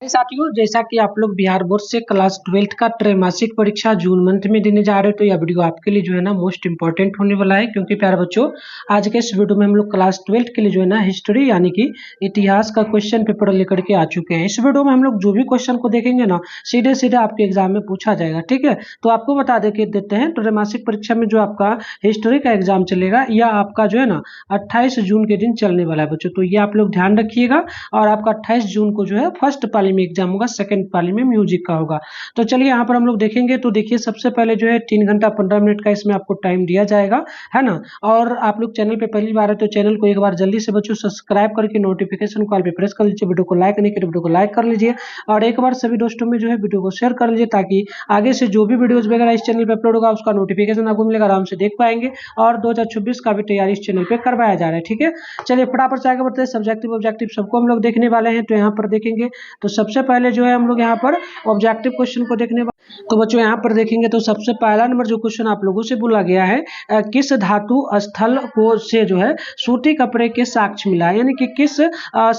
साथियों, जैसा कि आप लोग बिहार बोर्ड से क्लास 12th का त्रैमासिक परीक्षा जून मंथ में देने जा रहे हो, तो यह वीडियो आपके लिए जो है ना मोस्ट इंपॉर्टेंट होने वाला है। क्योंकि प्यारे बच्चों, आज के इस वीडियो में हम लोग क्लास 12th के लिए जो है ना हिस्ट्री यानी कि इतिहास का क्वेश्चन पेपर लेकर के आ चुके हैं। इस वीडियो में हम लोग जो भी क्वेश्चन को देखेंगे ना, सीधे सीधे आपके एग्जाम में पूछा जाएगा। ठीक है, तो आपको बता देते हैं त्रैमासिक परीक्षा में जो आपका हिस्ट्री का एग्जाम चलेगा, यह आपका जो है ना 28 जून के दिन चलने वाला है बच्चों। तो ये आप लोग ध्यान रखिएगा। और आपका 28 जून को जो है फर्स्ट पाली में एग्जाम होगा, सेकंड पाली में म्यूजिक का होगा। तो चलिए यहाँ पर हम लोग देखेंगे। तो देखिए, सबसे पहले जो है 3 घंटा 15 मिनट का इसमें आपको टाइम दिया जाएगा, है ना। और आप लोग चैनल पे पहली बार है तो चैनल को एक बार जल्दी से बच्चों सब्सक्राइब करके नोटिफिकेशन कॉल पे प्रेस कर लीजिए। वीडियो को लाइक नहीं किया वीडियो को लाइक कर लीजिए, और एक बार सभी दोस्तों में जो है वीडियो को शेयर कर लीजिए, ताकि आगे से जो भी वीडियोज वगैरह इस चैनल पे अपलोड होगा उसका नोटिफिकेशन आपको मिलेगा, आराम से देख पाएंगे। और 2026 का भी तैयारी इस चैनल पे करवाया जा रहा है। ठीक है, चलिए फटाफट से आगे बढ़ते हैं। सब्जेक्टिव ऑब्जेक्टिव सबको हम लोग देखने वाले हैं, तो यहाँ पर देखेंगे। तो सबसे पहले जो है हम लोग यहाँ पर ऑब्जेक्टिव क्वेश्चन को देखने वाले। तो बच्चों यहाँ पर देखेंगे तो सबसे पहला नंबर जो क्वेश्चन आप लोगों से बोला गया है, किस धातु स्थल को से जो है सूती कपड़े के साक्ष्य मिला, यानी कि किस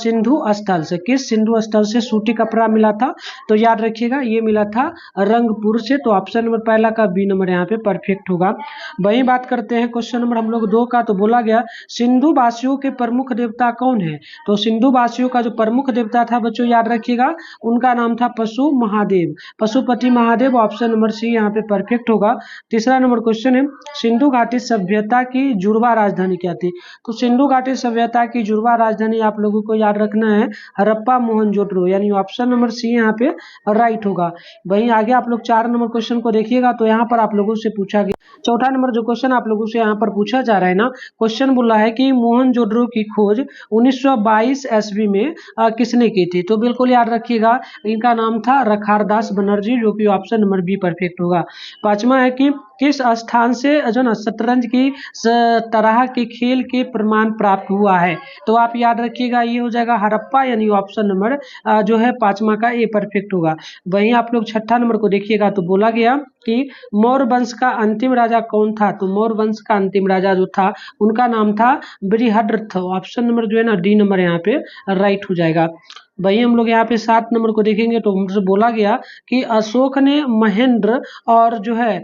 सिंधु स्थल से सूती कपड़ा मिला था। तो याद रखिएगा, ये मिला था रंगपुर से। तो ऑप्शन नंबर पहला का बी नंबर यहाँ पे परफेक्ट होगा। वही बात करते हैं क्वेश्चन नंबर हम लोग 2 का। तो बोला गया सिंधु वासियों के प्रमुख देवता कौन है। तो सिंधु वासियों का जो प्रमुख देवता था बच्चों, याद रखिएगा, उनका नाम था पशु Mahadev, Pashupati Mahadev. Option number C यहाँ पे परफेक्ट होगा। तीसरा नंबर क्वेश्चन है, सिंधु घाटी सभ्यता की जुड़वा राजधानी क्या थी। तो सिंधु घाटी सभ्यता की जुड़वा राजधानी आप लोगों को याद रखना है हड़प्पा मोहनजोदड़ो, यानी ऑप्शन नंबर सी यहाँ पे राइट होगा। वहीं आगे आप लोग 4 नंबर क्वेश्चन को देखिएगा। तो यहाँ पर आप लोगों से पूछा गया चौथा नंबर जो क्वेश्चन आप लोगों से यहाँ पर पूछा जा रहा है ना, क्वेश्चन बोला है कि मोहनजोदड़ो की खोज 1922 ईस्वी में किसने की थी। तो बिल्कुल याद रखिएगा, इनका नाम था रखारदास बनर्जी, जो कि ऑप्शन नंबर बी परफेक्ट होगा। पांचवा है कि किस स्थान से जो ना शतरंज की तरह के खेल के प्रमाण प्राप्त हुआ है। तो आप याद रखिएगा, ये हो जाएगा हड़प्पा, यानी ऑप्शन नंबर जो है पांचवा का ए परफेक्ट होगा। वहीं आप लोग छठा नंबर को देखिएगा। तो बोला गया कि मौर्य वंश का अंतिम राजा कौन था। तो मौर्य वंश का अंतिम राजा जो था उनका नाम था बृहद्रथ। ऑप्शन नंबर जो है ना डी नंबर यहाँ पे राइट हो जाएगा। वही हम लोग यहाँ पे 7 नंबर को देखेंगे। तो हमसे बोला गया कि अशोक ने महेंद्र और जो है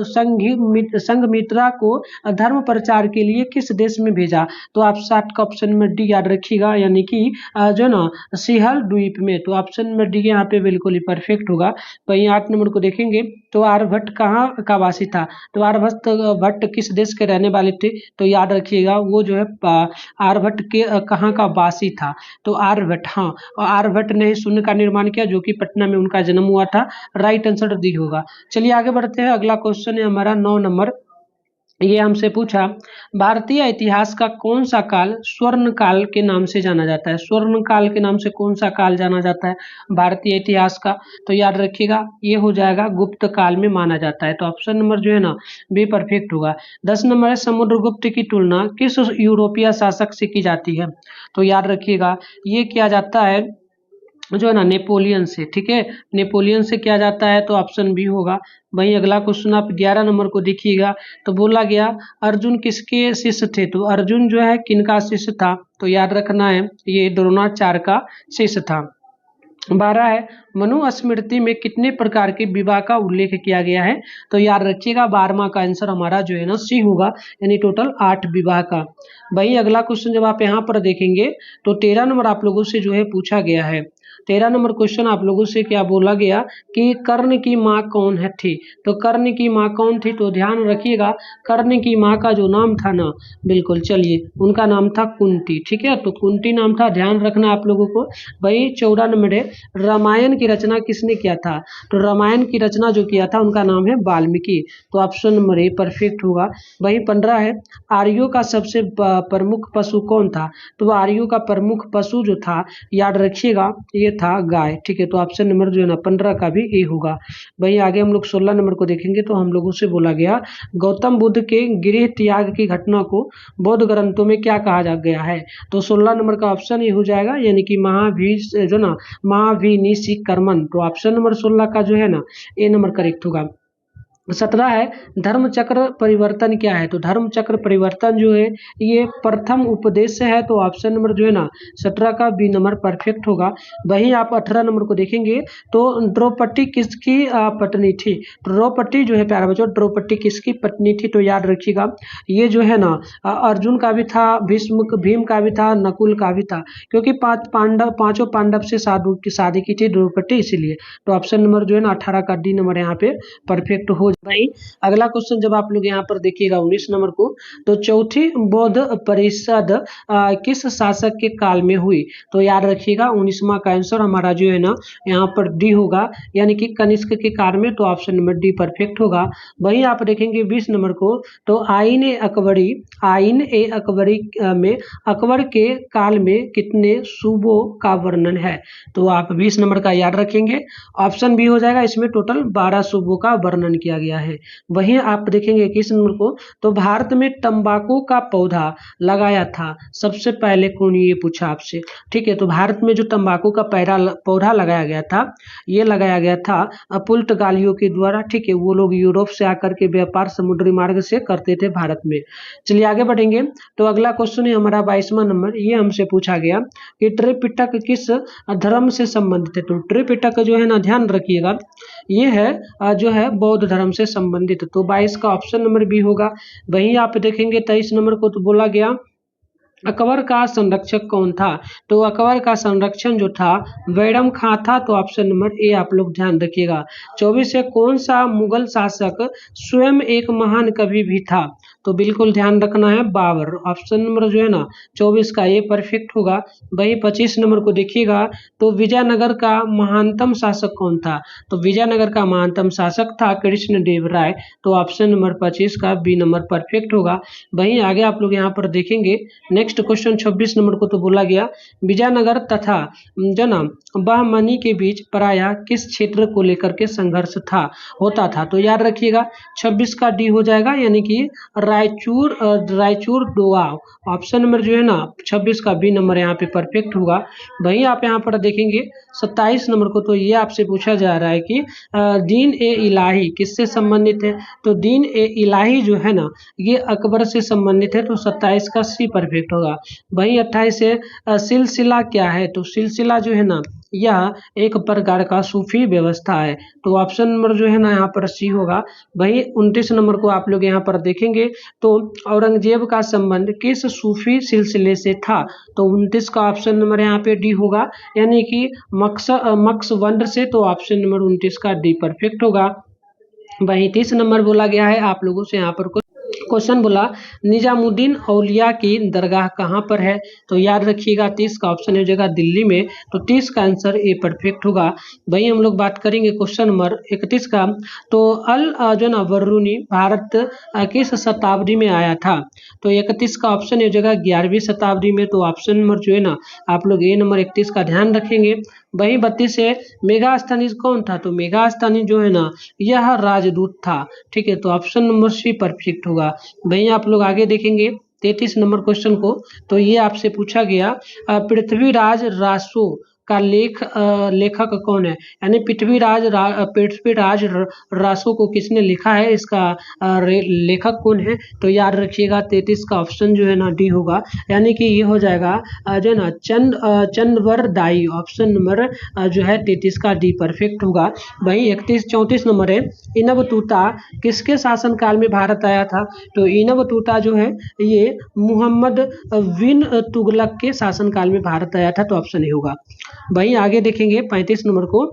संघमित्रा को धर्म प्रचार के लिए किस देश में भेजा। तो आप 7 का ऑप्शन में डी याद रखिएगा, यानी कि जो ना सिंहल द्वीप में। तो ऑप्शन में डी यहाँ पे बिल्कुल ही परफेक्ट होगा। वहीं 8 नंबर को देखेंगे। तो आर्यभट्ट कहाँ का वासी था। तो आर्यभट्ट किस देश के रहने वाले थे। तो याद रखिएगा, वो जो है आर्यभट्ट के कहाँ का वासी था। तो आर्यभट्ट, हाँ, और आर्यभट्ट ने शून्य का निर्माण किया, जो कि पटना में उनका जन्म हुआ था। राइट आंसर डी होगा। चलिए आगे बढ़ते हैं। अगला क्वेश्चन है हमारा 9 नंबर। ये हमसे पूछा, भारतीय इतिहास का कौन सा काल स्वर्ण काल के नाम से जाना जाता है। स्वर्ण काल के नाम से कौन सा काल जाना जाता है भारतीय इतिहास का। तो याद रखिएगा, ये हो जाएगा गुप्त काल में माना जाता है। तो ऑप्शन नंबर जो है ना बी परफेक्ट होगा। 10 नंबर है, समुद्रगुप्त की तुलना किस यूरोपीय शासक से की जाती है। तो याद रखिएगा, ये किया जाता है जो है ना नेपोलियन से। ठीक है, नेपोलियन से किया जाता है। तो ऑप्शन बी होगा। वहीं अगला क्वेश्चन आप 11 नंबर को देखिएगा। तो बोला गया अर्जुन किसके शिष्य थे। तो अर्जुन जो है किनका शिष्य था। तो याद रखना है, ये द्रोणाचार्य का शिष्य था। 12 है, मनुस्मृति में कितने प्रकार के विवाह का उल्लेख किया गया है। तो याद रखिएगा, 12वां का आंसर हमारा जो है ना सी होगा, यानी टोटल 8 विवाह का। वही अगला क्वेश्चन जब आप यहाँ पर देखेंगे तो 13 नंबर आप लोगों से जो है पूछा गया है। 13 नंबर क्वेश्चन आप लोगों से क्या बोला गया कि कर्ण की माँ कौन है थी। तो कर्ण की माँ कौन थी। तो ध्यान रखिएगा, कर्ण की माँ का जो नाम था ना, बिल्कुल चलिए, उनका नाम था कुंती। ठीक है, तो कुंती नाम था, ध्यान रखना आप लोगों को। वही 14 नंबर है, रामायण की रचना किसने किया था। तो रामायण की रचना जो किया था उनका नाम है वाल्मीकि। तो ऑप्शन नंबर ए परफेक्ट होगा। वही 15 है, आर्यों का सबसे प्रमुख पशु कौन था। तो आर्यों का प्रमुख पशु जो था, याद रखिएगा, ये था गाय। ठीक है, तो ऑप्शन नंबर जो है ना 15 का भी ए होगा। वहीं आगे हम लोग 16 नंबर को देखेंगे। तो हम लोगों से बोला गया गौतम बुद्ध के गृह त्याग की घटना को बौद्ध ग्रंथों में क्या कहा जा गया है। तो 16 नंबर का ऑप्शन ये हो जाएगा, यानी कि महावीर जो ना महाविनिशीकर्मन। तो ऑप्शन नंबर 16 का जो है ना ए नंबर करेक्ट होगा। 17 है धर्म चक्र परिवर्तन क्या है? तो धर्म चक्र परिवर्तन जो है ये प्रथम उपदेश से है, तो ऑप्शन नंबर जो है ना 17 का बी नंबर परफेक्ट होगा। वहीं आप 18 नंबर को देखेंगे तो द्रौपदी किसकी पत्नी थी? द्रौपदी जो है प्यारे बच्चों, द्रौपदी किसकी पत्नी थी? तो याद रखिएगा ये जो है ना अर्जुन का भी था, भीम का भी था, नकुल का भी था, क्योंकि पांचों पांडव से शादी की थी द्रौपदी, इसीलिए। तो ऑप्शन नंबर जो है ना 18 का डी नंबर यहाँ पे परफेक्ट हो भाई। अगला क्वेश्चन जब आप लोग यहाँ पर देखिएगा 19 नंबर को, तो चौथी बौद्ध परिषद किस शासक के काल में हुई? तो याद रखिएगा 19वां का आंसर हमारा जो है ना यहाँ पर डी होगा, यानी कि कनिष्क के काल में, तो ऑप्शन नंबर डी परफेक्ट होगा। वहीं आप देखेंगे 20 नंबर को, तो आईन ए अकबरी में अकबर के काल में कितने सूबों का वर्णन है? तो आप 20 नंबर का याद रखेंगे, ऑप्शन बी हो जाएगा, इसमें टोटल 12 सूबों का वर्णन किया गया है। वहीं आप देखेंगे 21 नंबर को, तो भारत में तंबाकू का पौधा लगाया था सबसे पहले कौन? ये पूछा आपसे, ठीक है। तो भारत में जो तंबाकू का पौधा लगाया गया था, ये लगाया गया था पुर्तगालियों के द्वारा, ठीक है। वो लोग यूरोप से आकर के व्यापार समुद्री मार्ग से करते थे भारत में। चलिए आगे बढ़ेंगे, तो अगला क्वेश्चन है हमारा 22वां नंबर, ये हमसे पूछा गया कि त्रिपिटक किस धर्म से संबंधित है? तो त्रिपिटक जो है ना ध्यान रखिएगा, ये है जो है बौद्ध धर्म से संबंधित, तो 22 का ऑप्शन नंबर बी होगा। वहीं आप देखेंगे 23 नंबर को, तो बोला गया अकबर का संरक्षक कौन था? तो अकबर का संरक्षण जो था बैरम खां था, तो ऑप्शन नंबर ए आप लोग ध्यान रखिएगा। 24 है कौन सा मुगल शासक स्वयं एक महान कवि भी था? तो बिल्कुल ध्यान रखना है, बाबर। ऑप्शन नंबर जो है ना 24 का ये परफेक्ट होगा। वही 25 नंबर को देखिएगा, तो विजयनगर का महानतम शासक कौन था? तो विजयनगर का महानतम शासक था कृष्ण देव राय, तो ऑप्शन नंबर 25 का बी नंबर परफेक्ट होगा। वहीं आगे आप लोग यहाँ पर देखेंगे नेक्स्ट क्वेश्चन 26 नंबर को, तो बोला गया विजयनगर तथा जो ना बहमनी के बीच प्रायः किस क्षेत्र को लेकर के संघर्ष होता था? तो याद रखिएगा 26 का डी हो जाएगा, यानी कि रायचूर दोआब। ऑप्शन नंबर जो है ना 26 का बी नंबर यहाँ पे परफेक्ट होगा। वहीं आप यहाँ पर देखेंगे 27 नंबर को, तो ये आपसे पूछा जा रहा है कि दीन ए इलाही किससे संबंधित है? तो दीन ए इलाही जो है ना ये अकबर से संबंधित है, तो 27 का सी परफेक्ट होगा। वहीं 28 है सिलसिला क्या है? तो सिलसिला जो है ना यह एक प्रकार का सूफी व्यवस्था है, तो ऑप्शन नंबर जो है ना यहाँ पर सी होगा। वहीं 29 नंबर को आप लोग यहाँ पर देखेंगे, तो औरंगजेब का संबंध किस सूफी सिलसिले से था? तो 29 का ऑप्शन नंबर यहाँ पे डी होगा, यानी कि मक्सवंड से, तो ऑप्शन नंबर 29 का डी परफेक्ट होगा। वहीं 30 नंबर बोला गया है आप लोगों से यहाँ पर क्वेश्चन बोला निजामुद्दीन औलिया की दरगाह कहाँ पर है? तो याद रखिएगा 30 का ऑप्शन हो जाएगा दिल्ली में, तो 30 का आंसर ए परफेक्ट होगा। वहीं हम लोग बात करेंगे क्वेश्चन नंबर 31 का, तो अल जो ना बरूनी भारत किस शताब्दी में आया था? तो 31 का ऑप्शन हो जाएगा 11वीं शताब्दी में, तो ऑप्शन नंबर जो है ना आप लोग ए नंबर 31 का ध्यान रखेंगे। वहीं 32 से मेगास्थानी कौन था? तो मेगास्थानी जो है ना यह राजदूत था, ठीक है। तो ऑप्शन नंबर सी परफेक्ट होगा। वहीं आप लोग आगे देखेंगे 33 नंबर क्वेश्चन को, तो ये आपसे पूछा गया पृथ्वीराज रासो का लेखक कौन है? यानी पृथ्वीराज रासो को किसने लिखा है, इसका लेखक कौन है? तो याद रखिएगा 33 का ऑप्शन जो है ना डी होगा, यानी कि ये हो जाएगा जो है ना चंद्रवर दाई। ऑप्शन नंबर जो है 33 का डी परफेक्ट होगा। वही 34 नंबर है इनब तूता किसके शासनकाल में भारत आया था? तो इनब तूता जो है ये मोहम्मद बिन तुगलक के शासनकाल में भारत आया था, तो ऑप्शन ए होगा। वहीं आगे देखेंगे 35 नंबर को,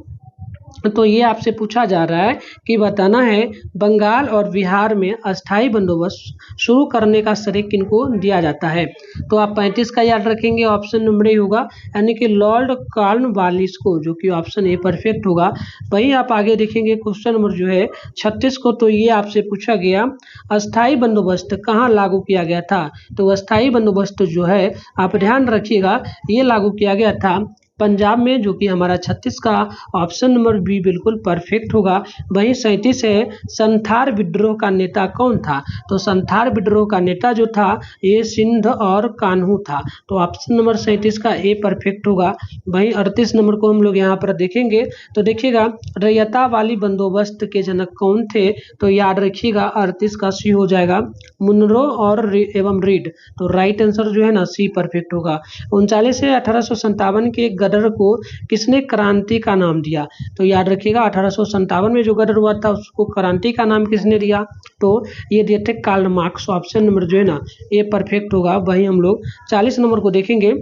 तो ये आपसे पूछा जा रहा है कि बताना है बंगाल और बिहार में अस्थाई बंदोबस्त शुरू करने का श्रेय किनको दिया जाता है? तो आप 35 का याद रखेंगे, ऑप्शन नंबर ए होगा, यानी कि लॉर्ड कॉर्नवालिस को, जो कि ऑप्शन ए परफेक्ट होगा। वहीं आप आगे देखेंगे क्वेश्चन नंबर जो है 36 को, तो ये आपसे पूछा गया अस्थाई बंदोबस्त कहाँ लागू किया गया था? तो अस्थाई बंदोबस्त जो है आप ध्यान रखिएगा ये लागू किया गया था पंजाब में, जो कि हमारा 36 का ऑप्शन नंबर बी बिल्कुल परफेक्ट होगा। वहीं 37 है, संथाल विद्रोह का नेता कौन था? तो संथाल विद्रोह का नेता जो था ये सिंध और कान्हू था। तो ऑप्शन नंबर 37 का ए परफेक्ट होगा। वहीं 38 नंबर को हम लोग यहाँ पर देखेंगे तो देखिएगा, रैयता वाली बंदोबस्त के जनक कौन थे? तो याद रखिएगा 38 का सी हो जाएगा, मुनरो और एवं रीड। तो राइट आंसर जो है ना सी परफेक्ट होगा। 39 से 1857 के गदर को किसने क्रांति का नाम दिया? तो याद रखिएगा 1857 में जो गदर हुआ था उसको क्रांति का नाम किसने दिया? तो ये दिए थे कार्ल मार्क्स। ऑप्शन नंबर जो है ना ये परफेक्ट होगा। वहीं हम लोग 40 नंबर को देखेंगे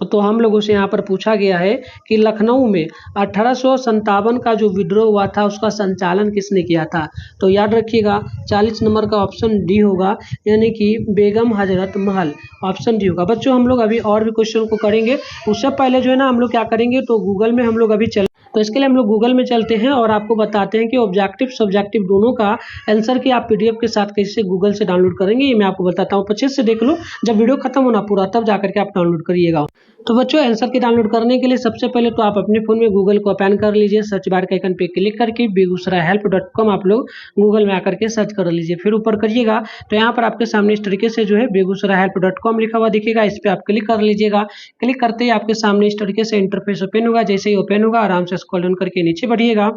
तो हम लोगों से यहाँ पर पूछा गया है कि लखनऊ में 1857 का जो विद्रोह हुआ था उसका संचालन किसने किया था? तो याद रखिएगा 40 नंबर का ऑप्शन डी होगा, यानी कि बेगम हजरत महल। ऑप्शन डी होगा। बच्चों हम लोग अभी और भी क्वेश्चन को करेंगे, उससे पहले जो है ना हम लोग क्या करेंगे, तो गूगल में हम लोग अभी तो इसके लिए हम लोग गूगल में चलते हैं और आपको बताते हैं कि ऑब्जेक्टिव सब्जेक्टिव दोनों का आंसर की आप पीडीएफ के साथ कैसे गूगल से डाउनलोड करेंगे, ये मैं आपको बताता हूँ। 25 से देख लो, जब वीडियो खत्म होना पूरा तब जाकर के आप डाउनलोड करिएगा। तो बच्चों आंसर की डाउनलोड करने के लिए सबसे पहले तो आप अपने फोन में गूगल को ओपन कर लीजिए, सर्च बार के आइकन पे क्लिक करके बेगूसरायhelp.com आप लोग गूगल में आकर के सर्च कर लीजिए। फिर ऊपर करिएगा तो यहाँ पर आपके सामने इस तरीके से जो है बेगूसरायhelp.com लिखा हुआ दिखेगा, इस पे आप क्लिक कर लीजिएगा। क्लिक करते ही आपके सामने इस तरीके से इंटरफेस ओपन होगा। जैसे ही ओपन होगा आराम से स्क्रॉल डाउन करके नीचे बढ़िएगा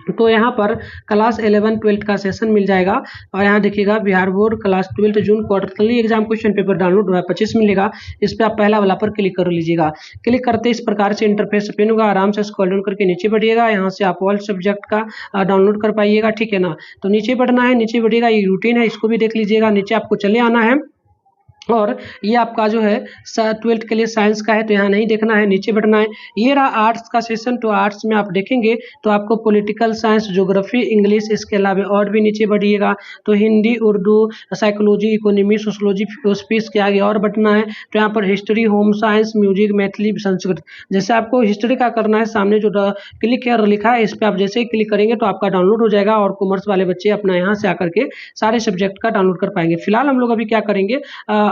तो यहाँ पर क्लास 11-12 का सेशन मिल जाएगा। और यहाँ देखिएगा Bihar board class 12 June quarterly exam question paper download 2025 मिलेगा। इस पर आप पहला वाला पर क्लिक कर लीजिएगा। क्लिक करते इस प्रकार से इंटरफेस ओपन होगा। आराम से स्क्रॉल डाउन करके नीचे बढ़िएगा, यहाँ से आप ऑल सब्जेक्ट का डाउनलोड कर पाइएगा, ठीक है ना। तो नीचे बढ़ना है, नीचे बढ़िएगा, ये रूटीन है इसको भी देख लीजिएगा। नीचे आपको चले आना है और ये आपका जो है 12th के लिए साइंस का है तो यहाँ नहीं देखना है, नीचे बढ़ना है। ये रहा आर्ट्स का सेशन, तो आर्ट्स में आप देखेंगे तो आपको पॉलिटिकल साइंस, ज्योग्राफी, इंग्लिश, इसके अलावा और भी नीचे बढ़िएगा तो Hindi, Urdu, psychology, economy, sociology, philosophy, इसके आगे और बढ़ना है तो यहाँ पर history, home science, music, Maithili, Sanskrit. जैसे आपको हिस्ट्री का करना है, सामने जो क्लिक हेयर लिखा है इस पर आप जैसे ही क्लिक करेंगे तो आपका डाउनलोड हो जाएगा और कॉमर्स वाले बच्चे अपना यहाँ से आकर के सारे सब्जेक्ट का डाउनलोड कर पाएंगे। फिलहाल हम लोग अभी क्या करेंगे,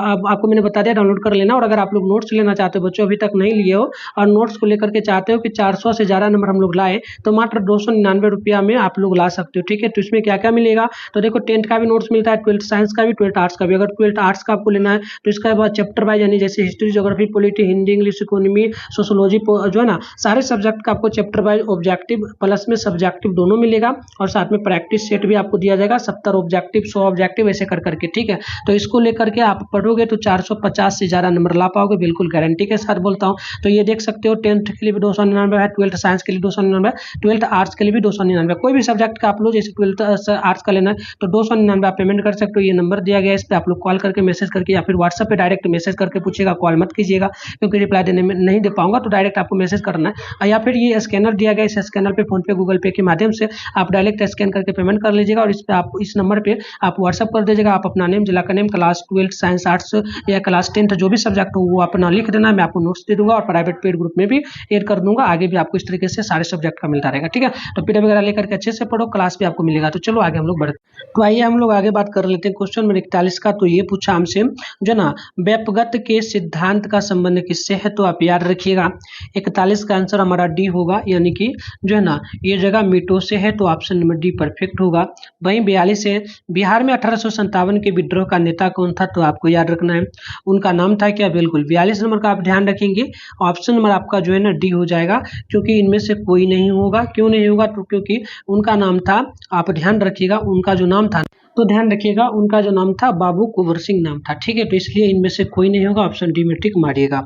अब आपको मैंने बता दिया डाउनलोड कर लेना। और अगर आप लोग नोट्स लेना चाहते हो, बच्चों अभी तक नहीं लिए हो और नोट्स को लेकर के चाहते हो कि 400 से ज़्यादा नंबर हम लोग लाए तो मात्र 299 रुपया में आप लोग ला सकते हो, ठीक है। तो इसमें क्या क्या मिलेगा, तो देखो 10th का भी नोट्स मिलता है, 12th साइंस का भी, 12th आर्ट्स का भी। अगर 12th आर्ट्स का आपको लेना है तो इसका बाद चैप्टर वाइज, यानी जैसे history, geography, polity, Hindi, English, economy, sociology जो है ना सारे सब्जेक्ट का आपको चैप्टर वाइज ऑब्जेक्टिव प्लस में सब्जेक्टिव दोनों मिलेगा और साथ में प्रैक्टिस सेट भी आपको दिया जाएगा। 70 ऑब्जेक्टिव, 100 ऑब्जेक्टिव ऐसे कर करके, ठीक है। तो इसको लेकर के आप पढ़ोगे तो 450 से ज़्यादा नंबर ला पाओगे, बिल्कुल गारंटी के साथ बोलता हूँ। तो ये देख सकते हो 10th के लिए भी 299 है, 12th साइंस के लिए 299 है, 12th आर्ट्स के लिए भी 299। कोई भी सब्जेक्ट का आप लो, जैसे 12th आर्ट्स का लेना है तो 299 आप पेमेंट कर सकते हो। ये नंबर दिया गया है, इस पर आप लोग कॉल करके मैसेज करके या फिर व्हाट्सएप पे डायरेक्ट मैसेज करके पूछिएगा, कॉल मत कीजिएगा क्योंकि रिप्लाई देने में नहीं दे पाऊंगा। तो डायरेक्ट आपको मैसेज करना है या फिर ये स्कैनर दिया गया, इस स्कैनर पे फोन पे, गूगल पे के माध्यम से आप डायरेक्ट स्कैन करके पेमेंट कर लीजिएगा और इस पे आप इस नंबर पे आप व्हाट्सएप कर दीजिएगा। आप अपना नेम, जिला का name, class 12th science arts या क्लास 10th जो भी सब्जेक्ट हो वो अपना लिख देना, मैं आपको नोट्स दे दूंगा और प्राइवेट पेड ग्रुप में भी ऐड कर दूंगा। आगे भी आपको इस तरीके से सारे सब्जेक्ट का मिलता रहेगा, ठीक है। तो पीडीएफ वगैरह लेकर के अच्छे से पढ़ो, क्लास भी आपको मिलेगा। तो चलो आगे हम लोग बढ़ते, तो आइए हम लोग आगे बात कर लेते हैं। क्वेश्चन नंबर 41 का तो ये पूछा हमसे जो ना व्यापगत के सिद्धांत का संबंध किससे है, तो आप याद रखिएगा 41 का आंसर हमारा डी होगा, यानी कि जो है ना ये जगह मीटो से है तो ऑप्शन नंबर डी परफेक्ट होगा। वहीं 42 है, बिहार में 1857 के विद्रोह का नेता कौन था, तो आपको याद रखना है उनका नाम था क्या, बिल्कुल 42 नंबर का आप ध्यान रखेंगे। ऑप्शन नंबर आपका जो है ना डी हो जाएगा, क्योंकि इनमें से कोई नहीं होगा। क्यों नहीं होगा, तो क्योंकि उनका नाम था, आप ध्यान रखिएगा उनका जो नाम था, तो ध्यान रखिएगा उनका जो नाम था बाबू कुंवर सिंह नाम था, ठीक है। तो इसलिए इनमें से कोई नहीं होगा, ऑप्शन डी में टिक मारिएगा।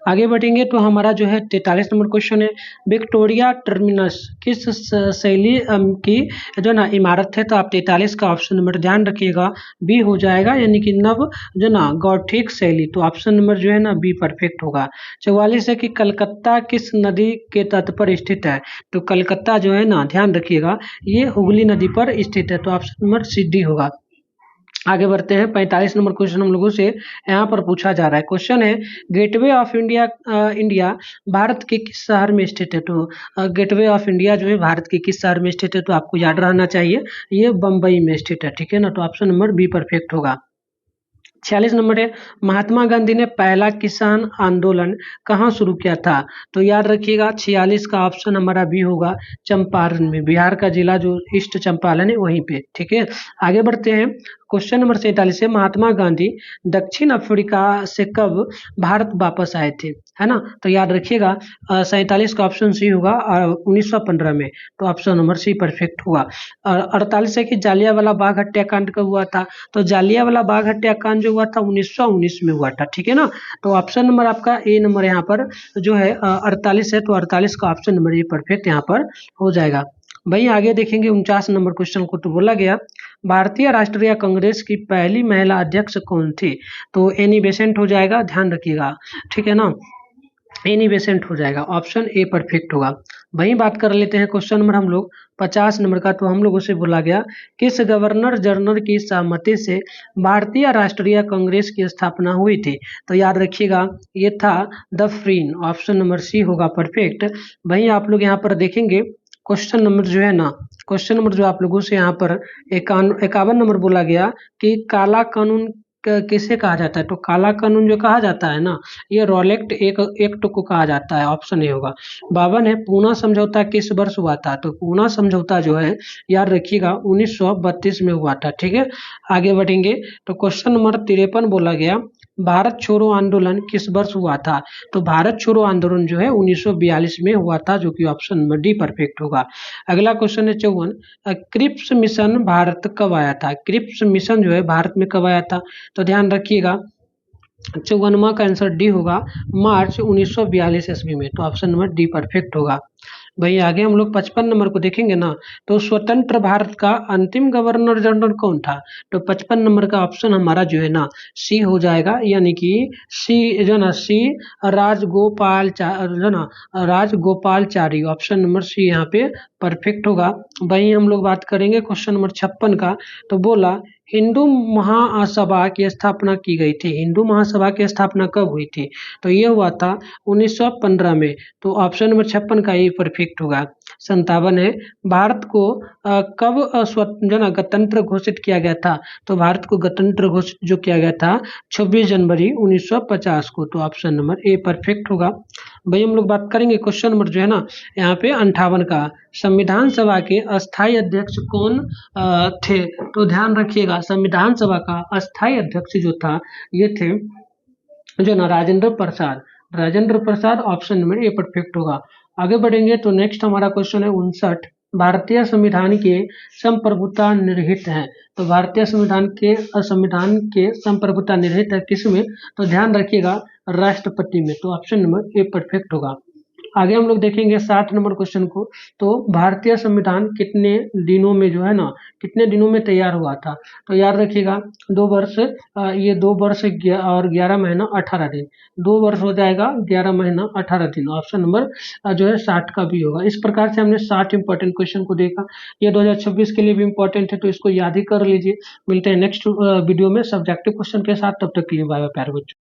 आगे बढ़ेंगे तो हमारा जो है 43 नंबर क्वेश्चन है, विक्टोरिया टर्मिनस किस शैली की जो ना इमारत है, तो आप 43 का ऑप्शन नंबर ध्यान रखिएगा बी हो जाएगा, यानी कि नव जो ना गौठिक शैली। तो ऑप्शन नंबर जो है ना बी परफेक्ट होगा। 44 है कि कलकत्ता किस नदी के तट पर स्थित है, तो कलकत्ता जो है ना ध्यान रखिएगा ये हुगली नदी पर स्थित है, तो ऑप्शन नंबर सी डी होगा। आगे बढ़ते हैं 45 नंबर क्वेश्चन हम लोगों से यहाँ पर पूछा जा रहा है। क्वेश्चन है gateway of India India Bharat के किस शहर में स्थित है, तो गेटवे ऑफ इंडिया जो है भारत के किस शहर में स्थित है, तो आपको याद रहना चाहिए ये बम्बई में स्थित है, ठीक है ना। तो ऑप्शन नंबर बी परफेक्ट होगा। 46 नंबर है, महात्मा गांधी ने पहला किसान आंदोलन कहाँ शुरू किया था? तो याद रखिएगा 46 का ऑप्शन हमारा बी होगा, चंपारण में। बिहार का जिला जो ईस्ट चंपारण है वहीं पे। ठीक है, आगे बढ़ते हैं। क्वेश्चन नंबर 47 है, महात्मा गांधी दक्षिण अफ्रीका से कब भारत वापस आए थे? है ना, तो याद रखिएगा 47 का ऑप्शन सी होगा 1915 में। तो ऑप्शन नंबर सी परफेक्ट होगा। 48 है कि जालियांवाला बाग हत्याकांड कब हुआ था? तो जालियांवाला बाग हत्याकांड जो हुआ था 1919 में हुआ था। ठीक है ना, तो ऑप्शन नंबर आपका ए नंबर यहाँ पर जो है 48 है, तो 48 का ऑप्शन नंबर ये परफेक्ट यहाँ पर हो जाएगा। वही आगे देखेंगे 49 नंबर क्वेश्चन को, तो बोला गया भारतीय राष्ट्रीय कांग्रेस की पहली महिला अध्यक्ष कौन थी? तो एनी बेसेंट हो जाएगा, ध्यान रखिएगा। ठीक है ना, एनी बेसेंट हो जाएगा, ऑप्शन ए परफेक्ट होगा। वही बात कर लेते हैं क्वेश्चन नंबर हम लोग 50 नंबर का, तो हम लोगों से बोला गया किस गवर्नर जनरल की सहमति से भारतीय राष्ट्रीय कांग्रेस की स्थापना हुई थी? तो याद रखिएगा ये था दफरीन, ऑप्शन नंबर सी होगा परफेक्ट। वही आप लोग यहाँ पर देखेंगे क्वेश्चन नंबर जो है ना, क्वेश्चन नंबर जो आप लोगों से यहाँ पर 51 नंबर बोला गया कि काला कानून किसे कहा जाता है? तो काला कानून जो कहा जाता है ना, ये रॉलेट एक एक्ट को कहा जाता है, ऑप्शन ए होगा। 52 है, पूना समझौता किस वर्ष हुआ था? तो पूना समझौता जो है याद रखिएगा 1932 में हुआ था। ठीक है, आगे बढ़ेंगे तो क्वेश्चन नंबर 53 बोला गया भारत छोड़ो आंदोलन किस वर्ष हुआ था? तो भारत छोड़ो आंदोलन जो है 1942 में हुआ था, जो कि ऑप्शन नंबर डी परफेक्ट होगा। अगला क्वेश्चन है 54, क्रिप्स मिशन भारत कब आया था? क्रिप्स मिशन जो है भारत में कब आया था? तो ध्यान रखिएगा 54वां का आंसर डी होगा, मार्च 1942 ईस्वी में। तो ऑप्शन नंबर डी परफेक्ट होगा। वही आगे हम लोग 55 नंबर को देखेंगे ना, तो स्वतंत्र भारत का अंतिम गवर्नर जनरल कौन था? तो 55 नंबर का ऑप्शन हमारा जो है ना सी हो जाएगा, यानी कि सी जो ना सी राजगोपालचारी, ऑप्शन नंबर सी यहाँ पे परफेक्ट होगा। वही हम लोग बात करेंगे क्वेश्चन नंबर 56 का, तो बोला हिंदू महासभा की स्थापना की गई थी। हिंदू महासभा की स्थापना कब हुई थी? तो ये हुआ था 1915 में। तो ऑप्शन नंबर 56 का ये परफेक्ट होगा। 57 है, भारत को कब गणतंत्र घोषित किया गया था? तो भारत को गणतंत्र घोषित जो किया गया था 26 जनवरी 1950 को। तो ऑप्शन नंबर ए परफेक्ट होगा। भाई हम लोग बात करेंगे क्वेश्चन नंबर जो है ना यहाँ पे 58 का, संविधान सभा के अस्थायी अध्यक्ष कौन थे? तो ध्यान रखिएगा संविधान सभा का अस्थायी अध्यक्ष जो था ये थे जो ना Rajendra Prasad. Rajendra Prasad option number a perfect होगा। आगे बढ़ेंगे तो नेक्स्ट हमारा क्वेश्चन है 59, भारतीय संविधान के संप्रभुता निरहित है। तो भारतीय संविधान के संप्रभुता निरहित है किसमें? तो ध्यान रखिएगा राष्ट्रपति में। तो ऑप्शन नंबर ए परफेक्ट होगा। आगे हम लोग देखेंगे 60 नंबर क्वेश्चन को, तो भारतीय संविधान कितने दिनों में जो है ना कितने दिनों में तैयार हुआ था? तो याद रखिएगा 2 वर्ष, ये 2 वर्ष और 11 महीना 18 दिन, 2 वर्ष हो जाएगा 11 महीना 18 दिन। ऑप्शन नंबर जो है 60 का भी होगा। इस प्रकार से हमने 60 इंपॉर्टेंट क्वेश्चन को देखा। ये 2026 के लिए भी इंपॉर्टेंट है, तो इसको याद ही कर लीजिए। मिलते हैं नेक्स्ट वीडियो में सब्जेक्टिव क्वेश्चन के साथ, तब तक के लिए बाय बाय प्यारे बच्चों।